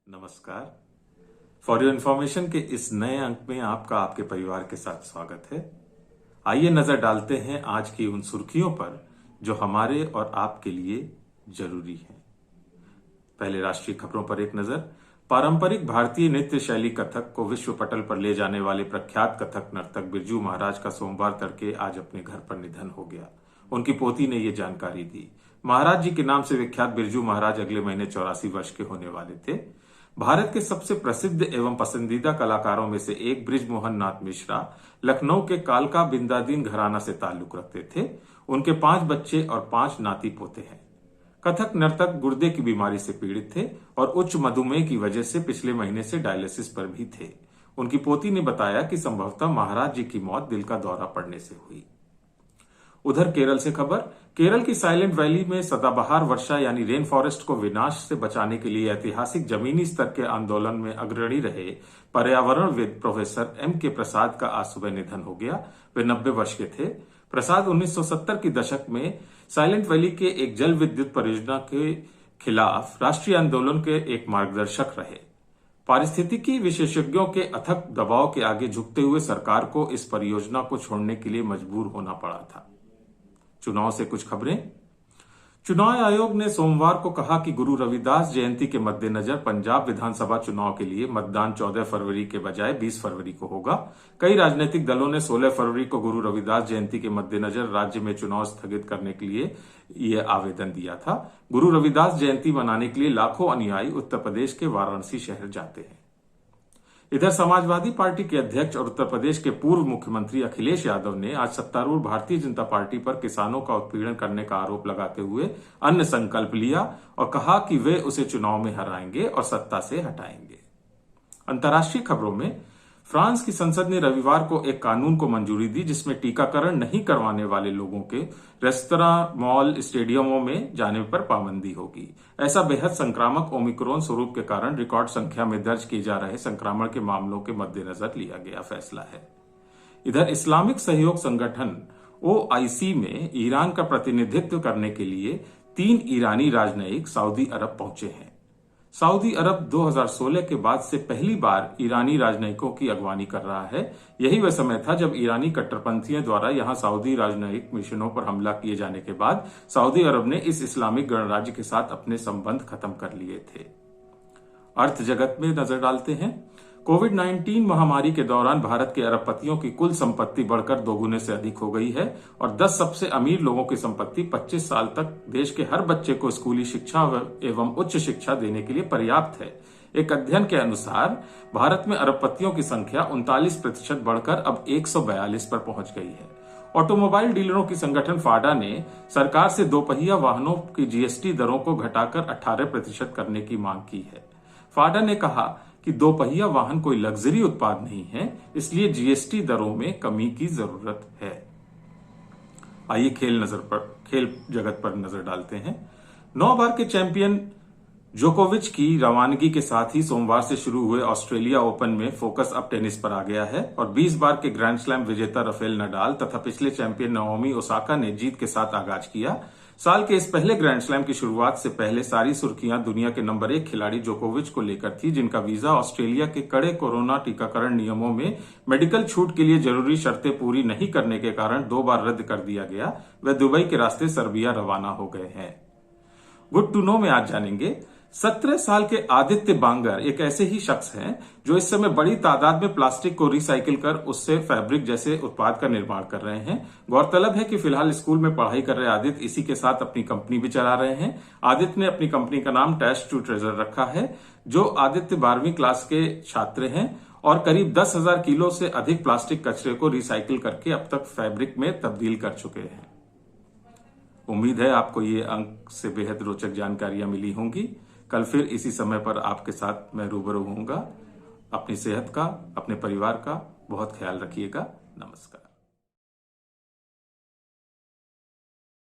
नमस्कार। For your information के इस नए अंक में आपका आपके परिवार के साथ स्वागत है। आइए नजर डालते हैं आज की उन सुर्खियों पर जो हमारे और आपके लिए जरूरी हैं। पहले राष्ट्रीय खबरों पर एक नजर। पारंपरिक भारतीय नृत्य शैली कथक को विश्व पटल पर ले जाने वाले प्रख्यात कथक नर्तक बिरजू महाराज का सोमवार तड़के आज अपने घर पर निधन हो गया। उनकी पोती ने यह जानकारी दी। महाराज जी के नाम से विख्यात बिरजू महाराज अगले महीने 84 वर्ष के होने वाले थे। भारत के सबसे प्रसिद्ध एवं पसंदीदा कलाकारों में से एक बृजमोहन नाथ मिश्रा लखनऊ के कालका बिंदादीन घराना से ताल्लुक रखते थे। उनके 5 बच्चे और 5 नाती पोते हैं। कथक नर्तक गुर्दे की बीमारी से पीड़ित थे और उच्च मधुमेह की वजह से पिछले महीने से डायलिसिस पर भी थे। उनकी पोती ने बताया कि संभवतः महाराज जी की मौत दिल का दौरा पड़ने से हुई। उधर केरल से खबर। केरल की साइलेंट वैली में सदाबहार वर्षा यानी रेन फॉरेस्ट को विनाश से बचाने के लिए ऐतिहासिक जमीनी स्तर के आंदोलन में अग्रणी रहे पर्यावरणविद प्रोफेसर एम के प्रसाद का आज सुबह निधन हो गया। वे 90 वर्ष के थे। प्रसाद 1970 की दशक में साइलेंट वैली के एक जल विद्युत परियोजना के खिलाफ राष्ट्रीय आंदोलन के एक मार्गदर्शक रहे। पारिस्थितिकी विशेषज्ञों के अथक दबाव के आगे झुकते हुए सरकार को इस परियोजना को छोड़ने के लिए मजबूर होना पड़ा था। चुनाव से कुछ खबरें। चुनाव आयोग ने सोमवार को कहा कि गुरु रविदास जयंती के मद्देनजर पंजाब विधानसभा चुनाव के लिए मतदान 14 फरवरी के बजाय 20 फरवरी को होगा। कई राजनीतिक दलों ने 16 फरवरी को गुरु रविदास जयंती के मद्देनजर राज्य में चुनाव स्थगित करने के लिए यह आवेदन दिया था। गुरु रविदास जयंती मनाने के लिए लाखों अनुयायी उत्तर प्रदेश के वाराणसी शहर जाते हैं। इधर समाजवादी पार्टी के अध्यक्ष और उत्तर प्रदेश के पूर्व मुख्यमंत्री अखिलेश यादव ने आज सत्तारूढ़ भारतीय जनता पार्टी पर किसानों का उत्पीड़न करने का आरोप लगाते हुए अन्य संकल्प लिया और कहा कि वे उसे चुनाव में हराएंगे और सत्ता से हटाएंगे। अंतर्राष्ट्रीय खबरों में फ्रांस की संसद ने रविवार को एक कानून को मंजूरी दी जिसमें टीकाकरण नहीं करवाने वाले लोगों के रेस्तरां, मॉल, स्टेडियमों में जाने पर पाबंदी होगी। ऐसा बेहद संक्रामक ओमिक्रॉन स्वरूप के कारण रिकॉर्ड संख्या में दर्ज किए जा रहे संक्रमण के मामलों के मद्देनजर लिया गया फैसला है। इधर इस्लामिक सहयोग संगठन OIC में ईरान का प्रतिनिधित्व करने के लिए 3 ईरानी राजनयिक सऊदी अरब पहुंचे हैं। सऊदी अरब 2016 के बाद से पहली बार ईरानी राजनयिकों की अगवानी कर रहा है। यही वह समय था जब ईरानी कट्टरपंथियों द्वारा यहां सऊदी राजनयिक मिशनों पर हमला किए जाने के बाद सऊदी अरब ने इस इस्लामिक गणराज्य के साथ अपने संबंध खत्म कर लिए थे। अर्थ जगत में नजर डालते हैं। कोविड-19 महामारी के दौरान भारत के अरबपतियों की कुल संपत्ति बढ़कर 2 गुने से अधिक हो गई है और 10 सबसे अमीर लोगों की संपत्ति 25 साल तक देश के हर बच्चे को स्कूली शिक्षा एवं उच्च शिक्षा देने के लिए पर्याप्त है। एक अध्ययन के अनुसार भारत में अरबपतियों की संख्या 39% बढ़कर अब 142 पर पहुंच गई है। ऑटोमोबाइल डीलरों की संगठन फाडा ने सरकार से 2 पहिया वाहनों की GST दरों को घटाकर 18% करने की मांग की है। फाडा ने कहा कि 2 पहिया वाहन कोई लग्जरी उत्पाद नहीं है, इसलिए GST दरों में कमी की जरूरत है। आइए खेल जगत पर नजर डालते हैं। 9 बार के चैंपियन जोकोविच की रवानगी के साथ ही सोमवार से शुरू हुए ऑस्ट्रेलिया ओपन में फोकस अब टेनिस पर आ गया है और 20 बार के ग्रैंड स्लैम विजेता राफेल नडाल तथा पिछले चैंपियन नाओमी ओसाका ने जीत के साथ आगाज किया। साल के इस पहले ग्रैंड स्लैम की शुरुआत से पहले सारी सुर्खियां दुनिया के नंबर 1 खिलाड़ी जोकोविच को लेकर थी, जिनका वीजा ऑस्ट्रेलिया के कड़े कोरोना टीकाकरण नियमों में मेडिकल छूट के लिए जरूरी शर्तें पूरी नहीं करने के कारण 2 बार रद्द कर दिया गया। वे दुबई के रास्ते सर्बिया रवाना हो गए हैं। गुड टू नो में आज जानेंगे 17 साल के आदित्य बांगर एक ऐसे ही शख्स हैं जो इस समय बड़ी तादाद में प्लास्टिक को रिसाइकिल कर उससे फैब्रिक जैसे उत्पाद का निर्माण कर रहे हैं। गौरतलब है कि फिलहाल स्कूल में पढ़ाई कर रहे आदित्य इसी के साथ अपनी कंपनी भी चला रहे हैं। आदित्य ने अपनी कंपनी का नाम टैश टू ट्रेजर रखा है। जो आदित्य 12वीं क्लास के छात्र हैं और करीब 10,000 किलो से अधिक प्लास्टिक कचरे को रिसाइकिल करके अब तक फैब्रिक में तब्दील कर चुके हैं। उम्मीद है आपको ये अंक से बेहद रोचक जानकारियां मिली होंगी। कल फिर इसी समय पर आपके साथ मैं रूबरू होऊंगा। अपनी सेहत का, अपने परिवार का बहुत ख्याल रखिएगा। नमस्कार।